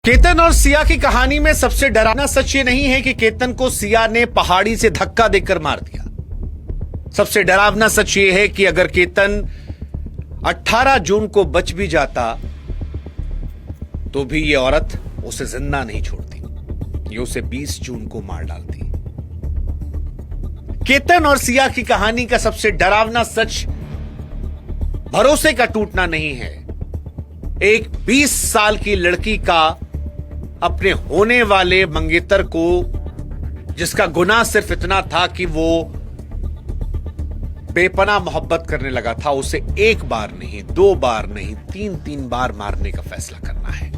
केतन और सिया की कहानी में सबसे डरावना सच ये नहीं है कि केतन को सिया ने पहाड़ी से धक्का देकर मार दिया। सबसे डरावना सच ये है कि अगर केतन 18 जून को बच भी जाता तो भी ये औरत उसे जिंदा नहीं छोड़ती, ये उसे 20 जून को मार डालती। केतन और सिया की कहानी का सबसे डरावना सच भरोसे का टूटना नहीं है। एक 20 साल की लड़की का अपने होने वाले मंगेतर को, जिसका गुनाह सिर्फ इतना था कि वो बेपनाह मोहब्बत करने लगा था, उसे एक बार नहीं, 2 बार नहीं, 3 बार मारने का फैसला करना है।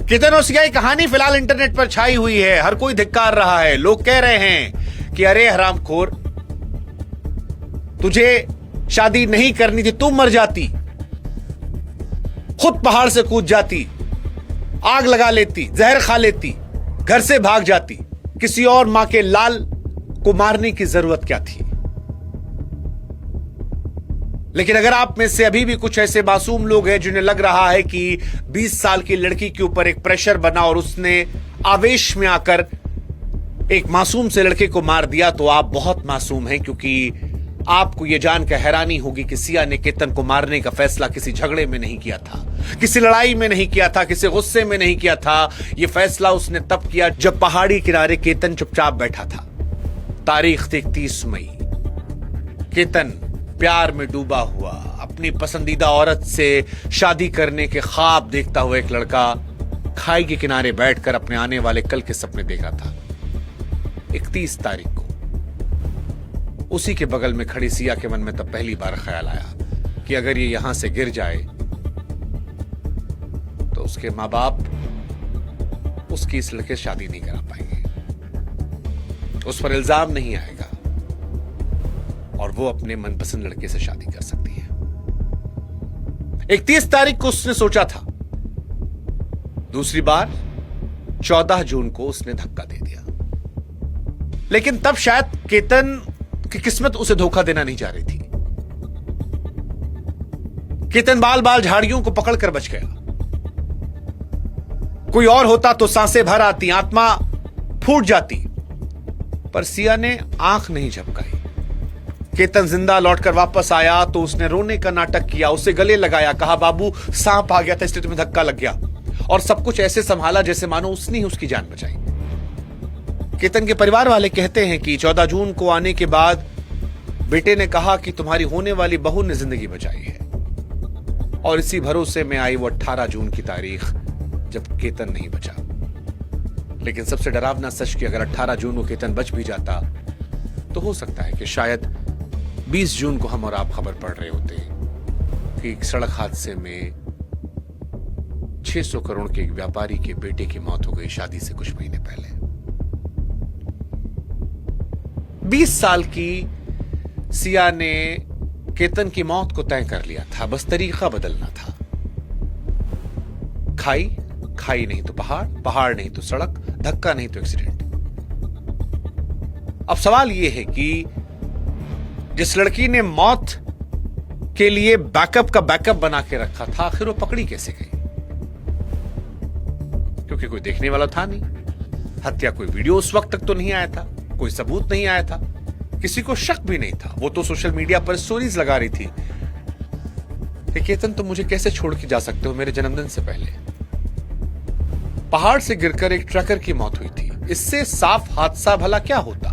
केतन और सिया की कहानी फिलहाल इंटरनेट पर छाई हुई है, हर कोई धिक्कार रहा है। लोग कह रहे हैं कि अरे हरामखोर, तुझे शादी नहीं करनी थी, तू मर जाती, खुद पहाड़ से कूद जाती, आग लगा लेती, जहर खा लेती, घर से भाग जाती, किसी और मां के लाल को मारने की जरूरत क्या थी। लेकिन अगर आप में से अभी भी कुछ ऐसे मासूम लोग हैं जिन्हें लग रहा है कि 20 साल की लड़की के ऊपर एक प्रेशर बना और उसने आवेश में आकर एक मासूम से लड़के को मार दिया, तो आप बहुत मासूम हैं, क्योंकि आपको यह जानकर हैरानी होगी कि सिया ने केतन को मारने का फैसला किसी झगड़े में नहीं किया था, किसी लड़ाई में नहीं किया था, किसी गुस्से में नहीं किया था। यह फैसला उसने तब किया जब पहाड़ी किनारे केतन चुपचाप बैठा था। तारीख थी 31 मई। केतन प्यार में डूबा हुआ, अपनी पसंदीदा औरत से शादी करने के ख्वाब देखता हुआ एक लड़का खाई के किनारे बैठकर अपने आने वाले कल के सपने देख रहा था। 31 तारीख को उसी के बगल में खड़ी सिया के मन में तब पहली बार ख्याल आया कि अगर ये यहां से गिर जाए तो उसके मां बाप उसकी इस लड़के से शादी नहीं करा पाएंगे, उस पर इल्जाम नहीं आएगा और वो अपने मनपसंद लड़के से शादी कर सकती है। 31 तारीख को उसने सोचा था। दूसरी बार 14 जून को उसने धक्का दे दिया। लेकिन तब शायद केतन की किस्मत उसे धोखा देना नहीं चाह रही थी। केतन बाल बाल झाड़ियों को पकड़कर बच गया। कोई और होता तो सांसें भर आती, आत्मा फूट जाती, पर सिया ने आंख नहीं झपकाई। केतन जिंदा लौटकर वापस आया तो उसने रोने का नाटक किया, उसे गले लगाया, कहा बाबू सांप आ गया था इसलिए तुम्हें धक्का लग गया, और सब कुछ ऐसे संभाला जैसे मानो उसने ही उसकी जान बचाई। केतन के परिवार वाले कहते हैं कि 14 जून को आने के बाद बेटे ने कहा कि तुम्हारी होने वाली बहू ने जिंदगी बचाई है, और इसी भरोसे में आई वो 18 जून की तारीख जब केतन नहीं बचा। लेकिन सबसे डरावना सच कि अगर 18 जून को केतन बच भी जाता तो हो सकता है कि शायद 20 जून को हम और आप खबर पढ़ रहे होते कि एक सड़क हादसे में 600 करोड़ के एक व्यापारी के बेटे की मौत हो गई शादी से कुछ महीने पहले। 20 साल की सिया ने केतन की मौत को तय कर लिया था, बस तरीका बदलना था। खाई, खाई नहीं तो पहाड़, पहाड़ नहीं तो सड़क, धक्का नहीं तो एक्सीडेंट। अब सवाल यह है कि जिस लड़की ने मौत के लिए बैकअप का बैकअप बना के रखा था, आखिर वो पकड़ी कैसे गई? क्योंकि कोई देखने वाला था नहीं, हत्या कोई वीडियो उस वक्त तक तो नहीं आया था, कोई सबूत नहीं आया था, किसी को शक भी नहीं था। वो तो सोशल मीडिया पर स्टोरीज लगा रही थी कि केतन तुम मुझे कैसे छोड़ के जा सकते हो मेरे जन्मदिन से पहले। पहाड़ से गिरकर एक ट्रकर की मौत हुई थी, इससे साफ हादसा भला क्या होता?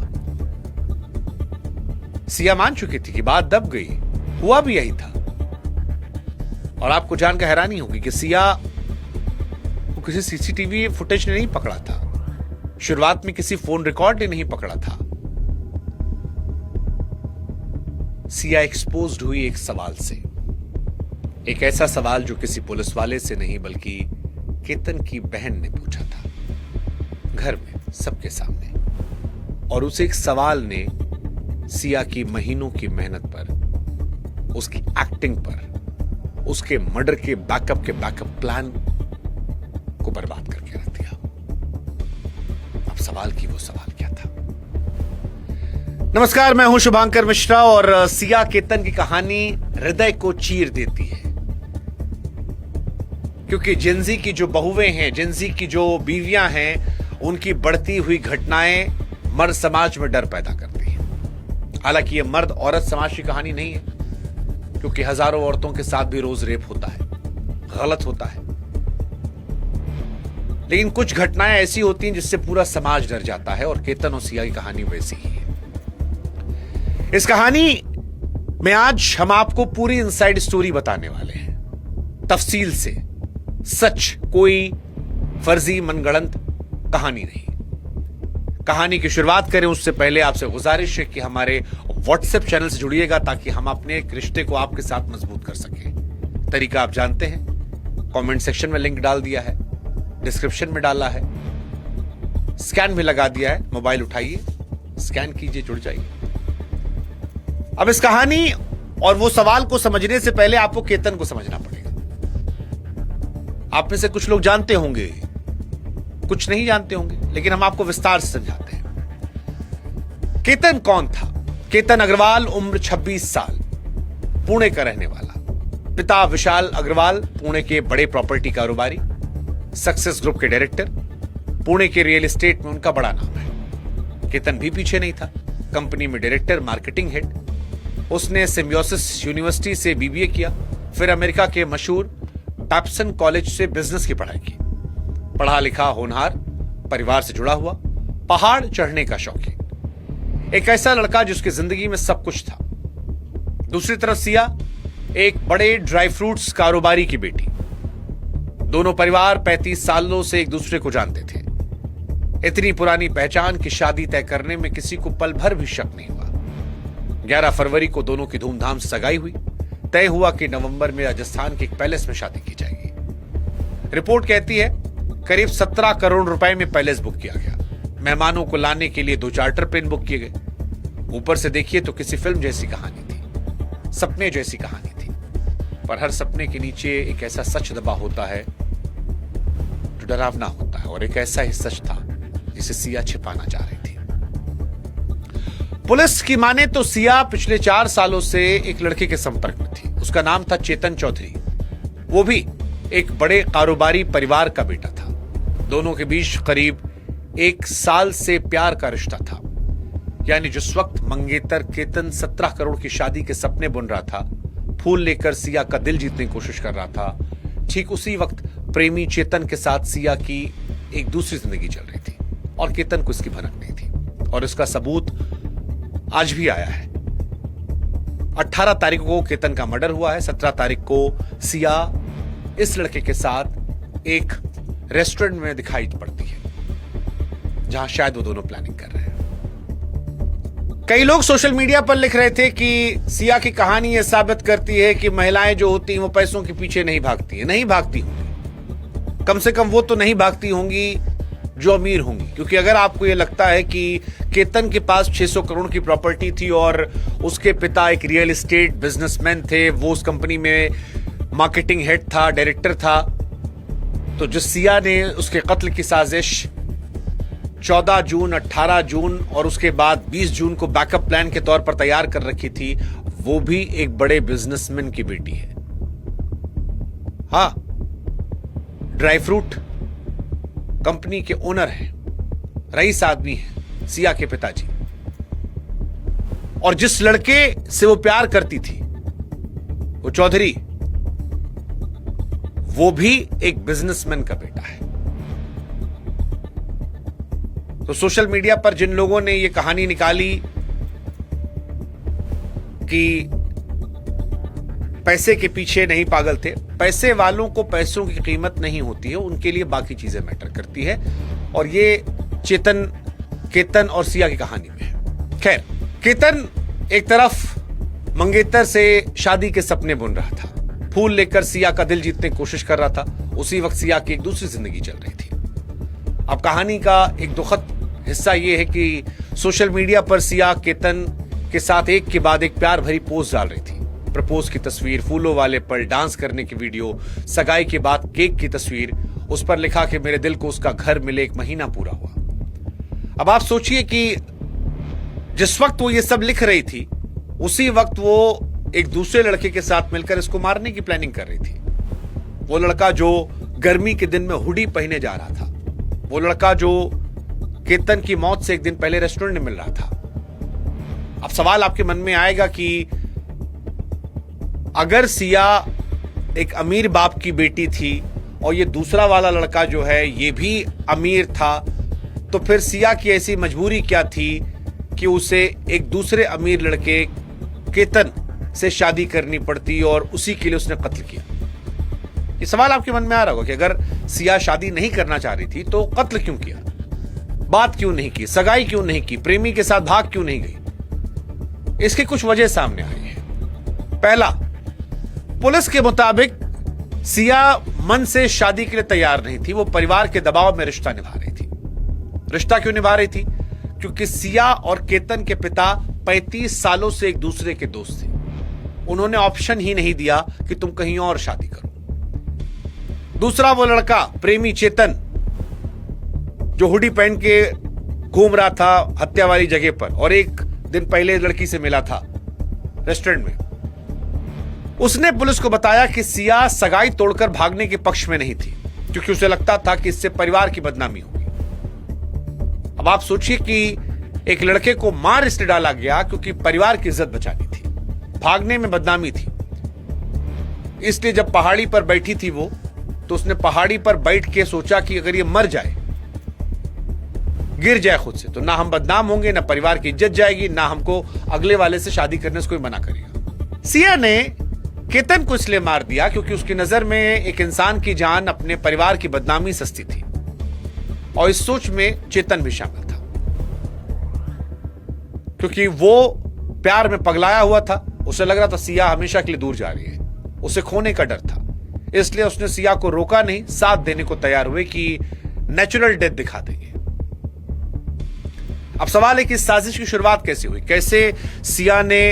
सिया मान चुकी थी कि बात दब गई, हुआ भी यही था। और आपको जानकर हैरानी होगी कि सिया को किसी सीसीटीवी फुटेज ने नहीं पकड़ा था, शुरुआत में किसी फोन रिकॉर्ड ने नहीं पकड़ा था। सिया एक्सपोज्ड हुई एक सवाल से, एक ऐसा सवाल जो किसी पुलिस वाले से नहीं बल्कि केतन की बहन ने पूछा था, घर में सबके सामने। और उस एक सवाल ने सिया की महीनों की मेहनत पर, उसकी एक्टिंग पर, उसके मर्डर के बैकअप प्लान को बर्बाद करके रख दिया। अब सवाल की वो सवाल क्या था? नमस्कार, मैं हूं शुभांकर मिश्रा और सिया केतन की कहानी हृदय को चीर देती है। क्योंकि जेंजी की जो बहुएं हैं, जेंजी की जो बीवियां हैं, उनकी बढ़ती हुई घटनाएं मर्द समाज में डर पैदा करती हैं। हालांकि यह मर्द औरत समाज की कहानी नहीं है, क्योंकि हजारों औरतों के साथ भी रोज रेप होता है, गलत होता है। लेकिन कुछ घटनाएं ऐसी होती हैं जिससे पूरा समाज डर जाता है, और केतन और सिया की कहानी वैसी ही है। इस कहानी में आज हम आपको पूरी इनसाइड स्टोरी बताने वाले हैं, तफसील से, सच, कोई फर्जी मनगढ़ंत कहानी नहीं। कहानी की शुरुआत करें उससे पहले आपसे गुजारिश है कि हमारे व्हाट्सएप चैनल से जुड़िएगा, ताकि हम अपने एक रिश्ते को आपके साथ मजबूत कर सकें। तरीका आप जानते हैं, कमेंट सेक्शन में लिंक डाल दिया है, डिस्क्रिप्शन में डाला है, स्कैन भी लगा दिया है। मोबाइल उठाइए, स्कैन कीजिए, जुड़ जाइए। अब इस कहानी और वो सवाल को समझने से पहले आपको केतन को समझना पड़ेगा। आप में से कुछ लोग जानते होंगे, कुछ नहीं जानते होंगे, लेकिन हम आपको विस्तार से समझाते हैं। केतन कौन था? केतन अग्रवाल, उम्र 26 साल, पुणे का रहने वाला। पिता विशाल अग्रवाल, पुणे के बड़े प्रॉपर्टी कारोबारी, सक्सेस ग्रुप के डायरेक्टर। पुणे के रियल एस्टेट में उनका बड़ा नाम है। केतन भी पीछे नहीं था, कंपनी में डायरेक्टर, मार्केटिंग हेड। उसने सिम्बियोसिस यूनिवर्सिटी से बीबीए किया, फिर अमेरिका के मशहूर पैप्सन कॉलेज से बिजनेस की पढ़ाई की। पढ़ा लिखा, होनहार, परिवार से जुड़ा हुआ, पहाड़ चढ़ने का शौकीन, एक ऐसा लड़का जिसकी जिंदगी में सब कुछ था। दूसरी तरफ सिया, एक बड़े ड्राई फ्रूट्स कारोबारी की बेटी। दोनों परिवार 35 सालों से एक दूसरे को जानते थे। इतनी पुरानी पहचान की शादी तय करने में किसी को पल भर भी शक नहीं हुआ। 11 फरवरी को दोनों की धूमधाम से सगाई हुई। तय हुआ कि नवंबर में राजस्थान के एक पैलेस में शादी की जाएगी। रिपोर्ट कहती है करीब 17 करोड़ रुपए में पैलेस बुक किया गया। मेहमानों को लाने के लिए 2 चार्टर प्लेन बुक किए गए। ऊपर से देखिए तो किसी फिल्म जैसी कहानी थी, सपने जैसी कहानी थी। पर हर सपने के नीचे एक ऐसा सच दबा होता है जो डरावना होता है, और एक ऐसा ही सच था जिसे सिया छिपाना चाह रही थी। पुलिस की माने तो सिया पिछले 4 सालों से एक लड़के के संपर्क में थी। उसका नाम था चेतन चौधरी। वो भी एक बड़े कारोबारी परिवार का बेटा था। दोनों के बीच करीब 1 साल से प्यार का रिश्ता था। यानी जिस वक्त मंगेतर केतन 17 करोड़ की शादी के सपने बुन रहा था, फूल लेकर सिया का दिल जीतने की कोशिश कर रहा था, ठीक उसी वक्त प्रेमी चेतन के साथ सिया की एक दूसरी जिंदगी चल रही थी, और केतन को इसकी भनक नहीं थी। और इसका सबूत आज भी आया है। 18 तारीख को केतन का मर्डर हुआ है। 17 तारीख को सिया इस लड़के के साथ एक रेस्टोरेंट में दिखाई पड़ती है, जहां शायद वो दोनों प्लानिंग कर रहे हैं। कई लोग सोशल मीडिया पर लिख रहे थे कि सिया की कहानी यह साबित करती है कि महिलाएं जो होती हैं वो पैसों के पीछे नहीं भागती हैं। नहीं भागती होंगी, कम से कम वो तो नहीं भागती होंगी जो अमीर होंगी। क्योंकि अगर आपको यह लगता है कि केतन के पास 600 करोड़ की प्रॉपर्टी थी और उसके पिता एक रियल एस्टेट बिजनेसमैन थे, वो उस कंपनी में मार्केटिंग हेड था, डायरेक्टर था, तो जो सिया ने उसके कत्ल की साजिश 14 जून, 18 जून और उसके बाद 20 जून को बैकअप प्लान के तौर पर तैयार कर रखी थी, वो भी एक बड़े बिजनेसमैन की बेटी है। हाँ, ड्राई फ्रूट कंपनी के ओनर हैं, रईस आदमी हैं सिया के पिताजी। और जिस लड़के से वो प्यार करती थी, वो चौधरी, वो भी एक बिजनेसमैन का बेटा है। तो सोशल मीडिया पर जिन लोगों ने ये कहानी निकाली कि पैसे के पीछे नहीं पागल थे, पैसे वालों को पैसों की कीमत नहीं होती है, उनके लिए बाकी चीजें मैटर करती है। और ये केतन और सिया की कहानी में है। खैर, केतन एक तरफ मंगेतर से शादी के सपने बुन रहा था, फूल लेकर सिया का दिल जीतने की कोशिश कर रहा था। उसी वक्त सिया की एक दूसरी जिंदगी चल रही थी। अब कहानी का एक दुखद हिस्सा यह है कि सोशल मीडिया पर सिया केतन के साथ एक के बाद एक प्यार भरी पोस्ट डाल रही थी। प्रपोज की तस्वीर, फूलों वाले पल, डांस करने की वीडियो, सगाई के बाद केक की तस्वीर, उस पर लिखा कि मेरे दिल को उसका घर मिले 1 महीना पूरा हुआ। अब आप सोचिए कि जिस वक्त वो ये सब लिख रही थी, उसी वक्त वो एक दूसरे लड़के के साथ मिलकर इसको मारने की प्लानिंग कर रही थी। वो लड़का जो गर्मी के दिन में हुडी पहने जा रहा था। वो लड़का जो केतन की मौत से एक दिन पहले रेस्टोरेंट में मिल रहा था। अब सवाल आपके मन में आएगा कि अगर सिया एक अमीर बाप की बेटी थी और ये दूसरा वाला लड़का जो है ये भी अमीर था, तो फिर सिया की ऐसी मजबूरी क्या थी कि उसे एक दूसरे अमीर लड़के केतन से शादी करनी पड़ती और उसी के लिए उसने कत्ल किया। ये सवाल आपके मन में आ रहा होगा कि अगर सिया शादी नहीं करना चाह रही थी तो कत्ल क्यों किया, बात क्यों नहीं की, सगाई क्यों नहीं की, प्रेमी के साथ भाग क्यों नहीं गई। इसकी कुछ वजह सामने आई है। पहला, पुलिस के मुताबिक सिया मन से शादी के लिए तैयार नहीं थी, वो परिवार के दबाव में रिश्ता निभा रही थी। रिश्ता क्यों निभा रही थी? क्योंकि सिया और केतन के पिता 35 सालों से एक दूसरे के दोस्त थे। उन्होंने ऑप्शन ही नहीं दिया कि तुम कहीं और शादी करो। दूसरा, वो लड़का प्रेमी चेतन जो हुडी पहन के घूम रहा था हत्या वाली जगह पर और एक दिन पहले लड़की से मिला था रेस्टोरेंट में, उसने पुलिस को बताया कि सिया सगाई तोड़कर भागने के पक्ष में नहीं थी, क्योंकि उसे लगता था कि इससे परिवार की बदनामी होगी। अब आप सोचिए कि एक लड़के को मार इसलिए डाला गया क्योंकि परिवार की इज्जत बचानी थी, भागने में बदनामी थी। इसलिए जब पहाड़ी पर बैठी थी वो, तो उसने पहाड़ी पर बैठ के सोचा कि अगर ये मर जाए, गिर जाए खुद से, तो ना हम बदनाम होंगे, ना परिवार की इज्जत जाएगी, ना हमको अगले वाले से शादी करने से कोई मना करेगा। सिया ने केतन को इसलिए मार दिया क्योंकि उसकी नजर में एक इंसान की जान अपने परिवार की बदनामी सस्ती थी, और इस सोच में चेतन भी शामिल था, क्योंकि वो प्यार में पगलाया हुआ था। उसे लग रहा था सिया हमेशा के लिए दूर जा रही है, उसे खोने का डर था। इसलिए उसने सिया को रोका नहीं, साथ देने को तैयार हुए कि नेचुरल डेथ दिखा देंगे। अब सवाल है कि इस साजिश की शुरुआत कैसे हुई, कैसे सिया ने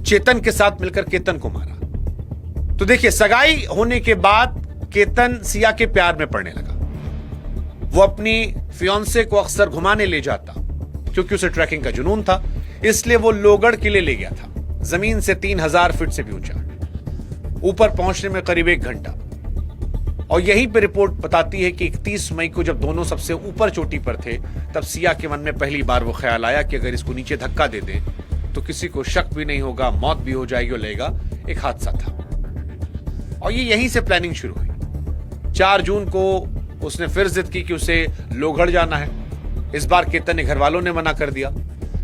चेतन के साथ मिलकर केतन को मारा। तो देखिए, सगाई होने के बाद केतन सिया के प्यार में पड़ने लगा। वो अपनी फियांसे को अक्सर घुमाने ले जाता, क्योंकि उसे ट्रैकिंग का जुनून था। इसलिए वो लोहगढ़ किले ले गया था, जमीन से 3000 फीट से भी ऊंचा, ऊपर पहुंचने में करीब 1 घंटा। और यहीं पे रिपोर्ट बताती है कि 31 मई को जब दोनों सबसे ऊपर चोटी पर थे, तब सिया के मन में पहली बार वो ख्याल आया कि अगर इसको नीचे धक्का दे दें तो किसी को शक भी नहीं होगा, मौत भी हो जाएगी और लगेगा एक हादसा था। और ये यहीं से प्लानिंग शुरू हुई। 4 जून को उसने फिर जिद की कि उसे लोहगढ़ जाना है। इस बार केतन ने घर वालों ने मना कर दिया।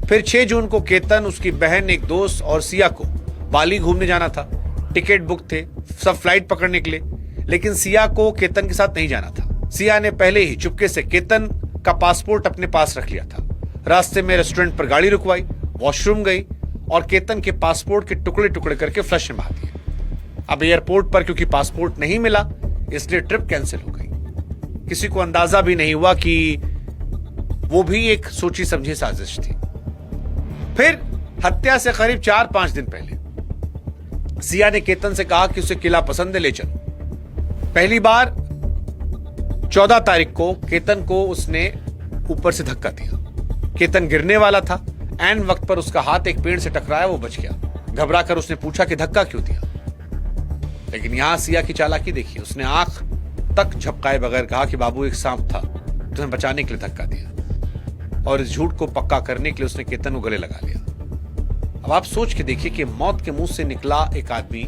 फिर 6 जून को केतन, उसकी बहन, एक दोस्त और सिया को बाली घूमने जाना था। टिकट बुक थे, सब फ्लाइट पकड़ने के लिए, लेकिन सिया को केतन के साथ नहीं जाना था। सिया ने पहले ही चुपके से केतन का पासपोर्ट अपने पास रख लिया था। रास्ते में रेस्टोरेंट पर गाड़ी रुकवाई, वॉशरूम गई और केतन के पासपोर्ट के टुकड़े टुकड़े करके फ्लश में बहा दिए। अब एयरपोर्ट पर क्योंकि पासपोर्ट नहीं मिला, इसलिए ट्रिप कैंसिल हो गई। किसी को अंदाजा भी नहीं हुआ कि वो भी एक सोची समझी साजिश थी। फिर हत्या से करीब 4-5 दिन पहले सिया ने केतन से कहा कि उसे किला पसंद है, ले चलो। पहली बार 14 तारीख को केतन को उसने ऊपर से धक्का दिया। केतन गिरने वाला था, ऐन वक्त पर उसका हाथ एक पेड़ से टकराया, वो बच गया। घबराकर उसने पूछा कि धक्का क्यों दिया, लेकिन यहां सिया की चालाकी देखिए। उसने आंख तक झपकाए बगैर कहा कि बाबू, एक सांप था, तुम्हें बचाने के लिए धक्का दिया। और इस झूठ को पक्का करने के लिए उसने केतन को गले लगा लिया। अब आप सोच के देखिए कि मौत के मुंह से निकला एक आदमी,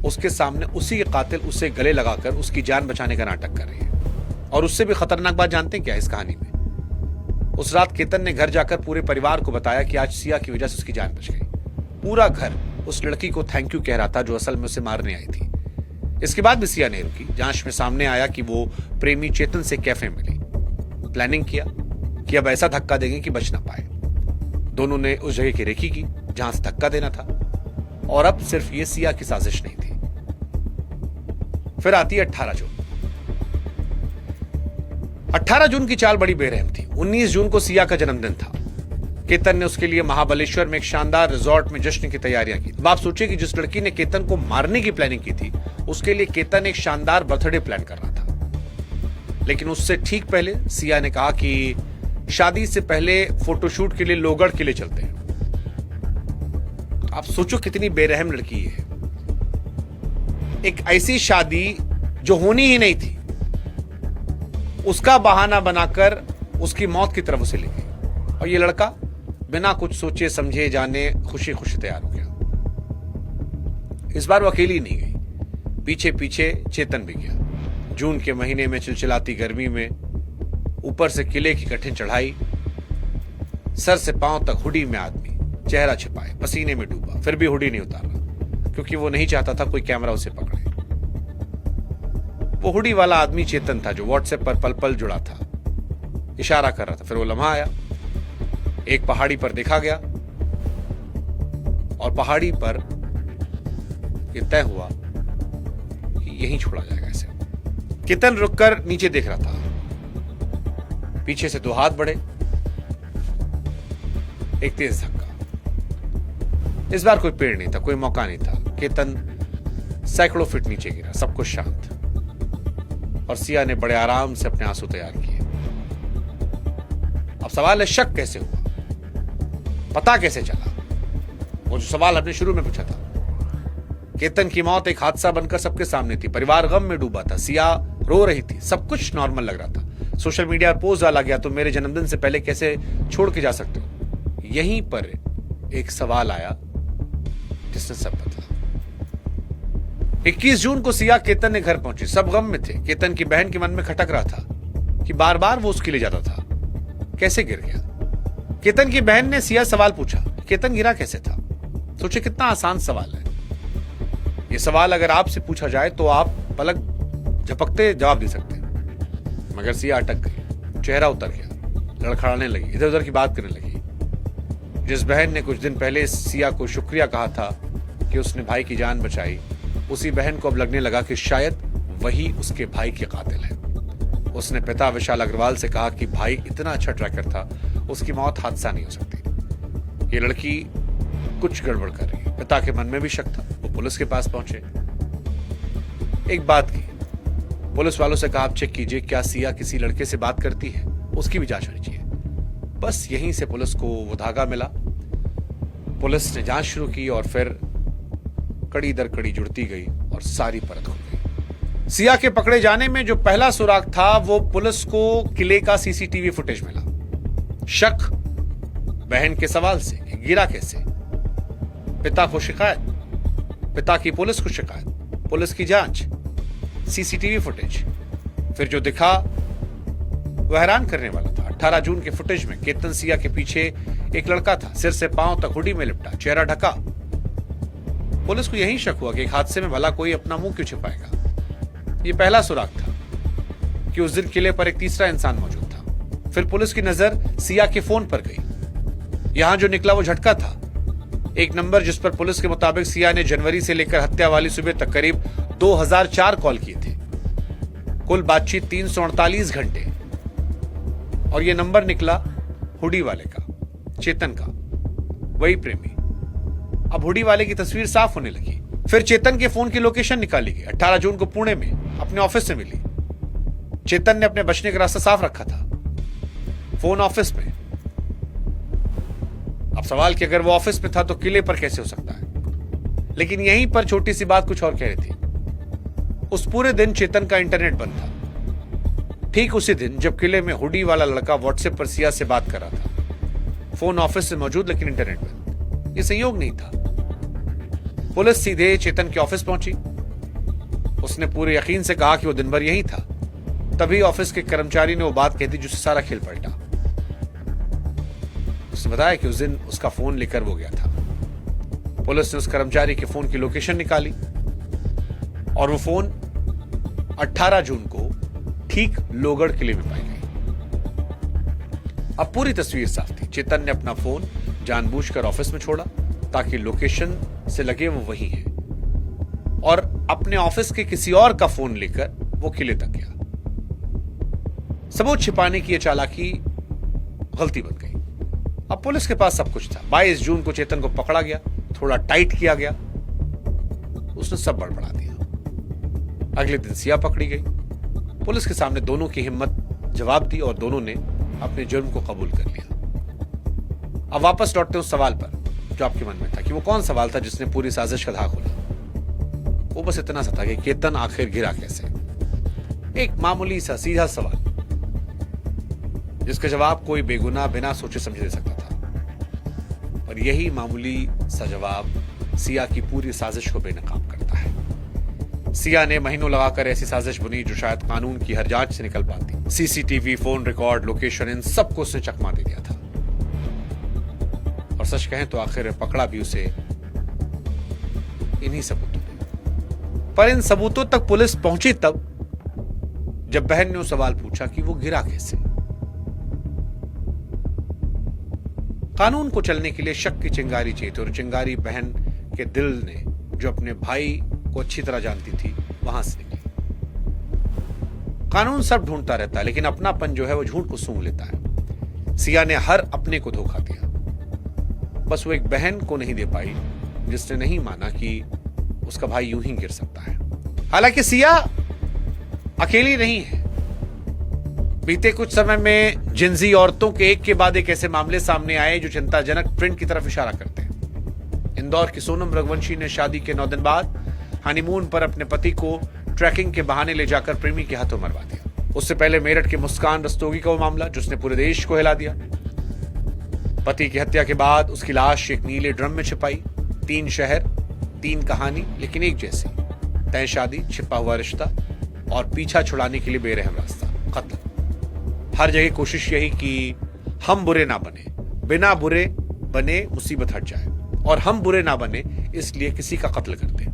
उसके सामने उसी के कातिल उसे गले लगाकर उसकी जान बचाने का नाटक कर रही है। और उससे भी खतरनाक बात जानते हैं क्या इस कहानी में? उस रात केतन ने घर जाकर पूरे परिवार को बताया कि आज सिया की वजह से उसकी जान बच गई। पूरा घर उस लड़की को थैंक यू कह रहा था जो असल में उसे मारने आई थी। इसके बाद भी सिया नहीं रुकी। जांच में सामने आया कि वो प्रेमी चेतन से कैफे मिली। प्लानिंग किया कि अब ऐसा धक्का देंगे कि बच ना पाए। दोनों ने उस जगह की रेकी की जहां से धक्का देना था। और अब सिर्फ ये सिया की साजिश नहीं थी। फिर आती है 18 जून। 18 जून की चाल बड़ी बेरहम थी। 19 जून को सिया का जन्मदिन था। केतन ने उसके लिए महाबलेश्वर में एक शानदार रिजॉर्ट में जश्न की तैयारियां की। अब आप सोचिए कि जिस लड़की ने केतन को मारने की प्लानिंग की थी, उसके लिए केतन एक शानदार बर्थडे प्लान कर रहा था। लेकिन उससे ठीक पहले सिया ने कहा कि शादी से पहले फोटोशूट के लिए लोहगढ़ किले चलते हैं। आप सोचो कितनी बेरहम लड़की है। एक ऐसी शादी जो होनी ही नहीं थी, उसका बहाना बनाकर उसकी मौत की तरफ उसे ले गई। और ये लड़का बिना कुछ सोचे समझे जाने खुशी खुशी तैयार हो गया। इस बार वो अकेली नहीं गई, पीछे पीछे चेतन भी गया। जून के महीने में चिलचिलाती गर्मी में ऊपर से किले की कठिन चढ़ाई, सर से पांव तक हुडी में आदमी, चेहरा छिपाए, पसीने में डूबा, फिर भी हुडी नहीं उतारा क्योंकि वो नहीं चाहता था कोई कैमरा उसे पकड़े। वो हुडी वाला आदमी चेतन था जो व्हाट्सएप पर पल पल जुड़ा था, इशारा कर रहा था। फिर वो लम्हा आया, एक पहाड़ी पर देखा गया और पहाड़ी पर यह तय हुआ कि यहीं छोड़ा जाएगा इसे। केतन रुककर नीचे देख रहा था। पीछे से 2 हाथ बढ़े, एक तेज धक्का। इस बार कोई पेड़ नहीं था, कोई मौका नहीं था। केतन सैकड़ों फीट नीचे गिरा, सब कुछ शांत। और सिया ने बड़े आराम से अपने आंसू तैयार किए। अब सवाल है, शक कैसे हुआ, पता कैसे चला? वो जो सवाल हमने शुरू में पूछा था। केतन की मौत एक हादसा बनकर सबके सामने थी। परिवार गम में डूबा था, सिया रो रही थी, सब कुछ नॉर्मल लग रहा था। सोशल मीडिया पर पोस्ट डाला गया, तो मेरे जन्मदिन से पहले कैसे छोड़ के जा सकते हो? यहीं पर एक सवाल आया जिसने सब बदला। 21 जून को सिया केतन ने घर पहुंची। सब गम में थे। केतन की बहन के मन में खटक रहा था कि बार बार वो उसके लिए जाता था, कैसे गिर गया? केतन की बहन ने सिया सवाल पूछा, केतन गिरा कैसे था? सोचे कितना आसान सवाल है ये सवाल। अगर आपसे पूछा जाए तो आप पलक झपकते जवाब दे सकते हैं, मगर सिया अटक गई, चेहरा उतर गया, लड़खड़ाने लगी, इधर उधर की बात करने लगी। जिस बहन ने कुछ दिन पहले सिया को शुक्रिया कहा था कि उसने भाई की जान बचाई, उसी बहन को अब लगने लगा कि शायद वही उसके भाई के कातिल है। उसने पिता विशाल अग्रवाल से कहा कि भाई इतना अच्छा ट्रैकर था, उसकी मौत हादसा नहीं हो सकती। ये लड़की कुछ गड़बड़ कर रही है। पिता के मन में भी शक था। वो पुलिस के पास पहुंचे, एक बात की, पुलिस वालों से कहा आप चेक कीजिए क्या सिया किसी लड़के से बात करती है, उसकी भी जांच होनी चाहिए। बस यहीं से पुलिस को वो धागा मिला। पुलिस ने जांच शुरू की और फिर कड़ी दर कड़ी जुड़ती गई और सारी परत खुल गई। सिया के पकड़े जाने में जो पहला सुराग था, वो पुलिस को किले का सीसीटीवी फुटेज मिला। शक बहन के सवाल से कि गिरा कैसे, पिता को शिकायत, पिता की पुलिस को शिकायत, पुलिस की जांच, सीसीटीवी फुटेज। फिर जो दिखा वह हैरान करने वाला था। 18 जून के फुटेज में केतन सिया के पीछे एक लड़का था, सिर से पांव तक हुडी में लिपटा, चेहरा ढका। पुलिस को यही शक हुआ कि एक हादसे में भला कोई अपना मुंह क्यों छिपाएगा। यह पहला सुराग था कि उस दिन किले पर एक तीसरा इंसान मौजूद था। फिर पुलिस की नजर सिया के फोन पर गई। यहां जो निकला वो झटका था, एक नंबर जिस पर पुलिस के मुताबिक सिया ने जनवरी से लेकर हत्या वाली सुबह तक करीब 2004 कॉल किए थे। कुल बातचीत 348 घंटे। और यह नंबर निकला हुडी वाले का, चेतन का, वही प्रेमी। अब हुडी वाले की तस्वीर साफ होने लगी। फिर चेतन के फोन की लोकेशन निकाली गई। 18 जून को पुणे में अपने ऑफिस से मिली। चेतन ने अपने बचने का रास्ता साफ रखा था, फोन ऑफिस में। अब सवाल कि अगर वो ऑफिस में था तो किले पर कैसे हो सकता है? लेकिन यहीं पर छोटी सी बात कुछ और कह रही थी। उस पूरे दिन चेतन का इंटरनेट बंद था। ठीक उसी दिन जब किले में हुडी वाला लड़का व्हाट्सएप पर सिया से बात कर रहा था। फोन ऑफिस से मौजूद लेकिन इंटरनेट बंद। ये संयोग नहीं था। पुलिस सीधे चेतन के ऑफिस पहुंची। उसने पूरे यकीन से कहा कि वो दिन भर यहीं था। तभी ऑफिस के कर्मचारी ने वो बात कही थी जिससे सारा खेल पलटा। उसने बताया कि उस दिन उसका फोन लेकर वो गया था। पुलिस ने उस कर्मचारी के फोन की लोकेशन निकाली और वो फोन 18 जून को ठीक लोगढ़ किले में पाई गई। अब पूरी तस्वीर साफ थी। चेतन ने अपना फोन जानबूझकर ऑफिस में छोड़ा ताकि लोकेशन से लगे वो वही है, और अपने ऑफिस के किसी और का फोन लेकर वो किले तक गया। सबूत छिपाने की यह चालाकी गलती बन गई। अब पुलिस के पास सब कुछ था। 22 जून को चेतन को पकड़ा गया, थोड़ा टाइट किया गया, उसने सब बड़बड़ा दिया। अगले दिन सिया पकड़ी गई। पुलिस के सामने दोनों की हिम्मत जवाब दी और दोनों ने अपने जुर्म को कबूल कर लिया। अब वापस लौटते उस सवाल पर जो आपके मन में था कि वो कौन सवाल था जिसने पूरी साजिश का धागा खोला। वो बस इतना सा था कि केतन आखिर गिरा कैसे। एक मामूली सा सीधा सवाल जिसका जवाब कोई बेगुनाह बिना सोचे समझे दे सकता था, और यही मामूली सा जवाब सिया की पूरी साजिश को बेनकाब करता है। सिया ने महीनों लगाकर ऐसी साजिश बुनी जो शायद कानून की हर जांच से निकल पाती। सीसीटीवी, फोन रिकॉर्ड, लोकेशन, इन सबको उसने चकमा दे दिया था। और सच कहें तो आखिर पकड़ा भी उसे इन्हीं सबूतों ने। पर इन सबूतों तक पुलिस पहुंची तब जब बहन ने उस सवाल पूछा कि वो गिरा कैसे। कानून को चलने के लिए शक की चिंगारी चाहिए थी, और चिंगारी बहन के दिल ने, जो अपने भाई को अच्छी तरह जानती थी, वहां से निकली। कानून सब ढूंढता रहता है, लेकिन अपनापन जो है वो झूठ को सूंघ लेता है। सिया ने हर अपने को धोखा दिया, बस वो एक बहन को नहीं दे पाई जिसने नहीं माना कि उसका भाई यूं ही गिर सकता है। हालांकि सिया अकेली नहीं है। बीते कुछ समय में जिंजी औरतों के एक के बाद एक ऐसे मामले सामने आए जो चिंताजनक ट्रेंड की तरफ इशारा करते हैं। इंदौर की सोनम रघुवंशी ने शादी के 9 दिन बाद हनीमून पर अपने पति को ट्रैकिंग के बहाने ले जाकर प्रेमी के हाथों मरवा दिया। उससे पहले मेरठ के मुस्कान रस्तोगी का वो मामला जिसने पूरे देश को हिला दिया। पति की हत्या के बाद उसकी लाश एक नीले ड्रम में छिपाई। 3 शहर, 3 कहानी, लेकिन एक जैसी। तय शादी, छिपा हुआ रिश्ता और पीछा छुड़ाने के लिए बेरहम रास्ता, कत्ल। हर जगह कोशिश यही कि हम बुरे ना बने, बिना बुरे बने मुसीबत हट जाए, और हम बुरे ना बने इसलिए किसी का कत्ल कर दें।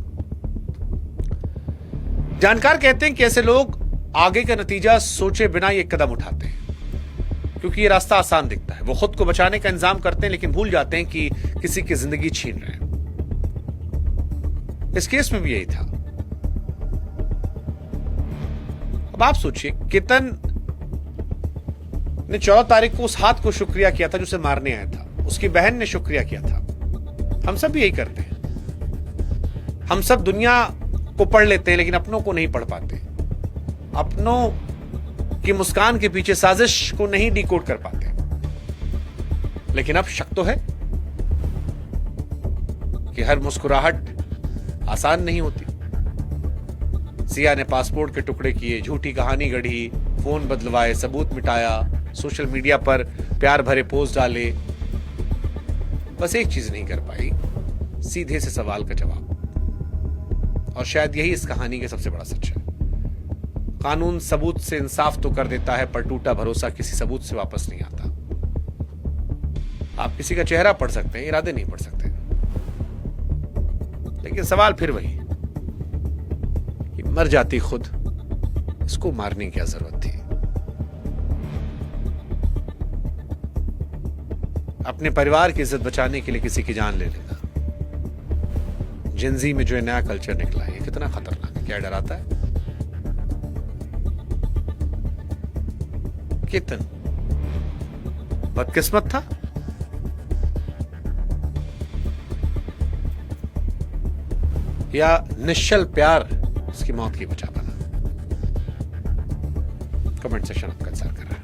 जानकार कहते हैं कि ऐसे लोग आगे का नतीजा सोचे बिना ये कदम उठाते हैं, क्योंकि ये रास्ता आसान दिखता है। वो खुद को बचाने का इंतजाम करते हैं, लेकिन भूल जाते हैं कि किसी की जिंदगी छीन रहे हैं। इस केस में भी यही था। अब आप सोचिए, केतन ने 14 तारीख को उस हाथ को शुक्रिया किया था जो उसे मारने आया था। उसकी बहन ने शुक्रिया किया था। हम सब भी यही करते हैं। हम सब दुनिया को पढ़ लेते हैं, लेकिन अपनों को नहीं पढ़ पाते। अपनों की मुस्कान के पीछे साजिश को नहीं डिकोड कर पाते। लेकिन अब शक तो है कि हर मुस्कुराहट आसान नहीं होती। सिया ने पासपोर्ट के टुकड़े किए, झूठी कहानी गढ़ी, फोन बदलवाए, सबूत मिटाया, सोशल मीडिया पर प्यार भरे पोस्ट डाले, बस एक चीज नहीं कर पाई, सीधे से सवाल का जवाब। और शायद यही इस कहानी के सबसे बड़ा सच है। कानून सबूत से इंसाफ तो कर देता है, पर टूटा भरोसा किसी सबूत से वापस नहीं आता। आप किसी का चेहरा पढ़ सकते हैं, इरादे नहीं पढ़ सकते। लेकिन सवाल फिर वही कि मर जाती खुद, इसको मारने की क्या जरूरत थी। अपने परिवार की इज्जत बचाने के लिए किसी की जान ले लेना, जिंजी में जो नया कल्चर निकला है, ये कितना खतरनाक है। क्या डराता है? केतन बदकिस्मत था या निश्चल प्यार उसकी मौत की वजह बना? कमेंट सेक्शन आपका इंतजार कर रहा है।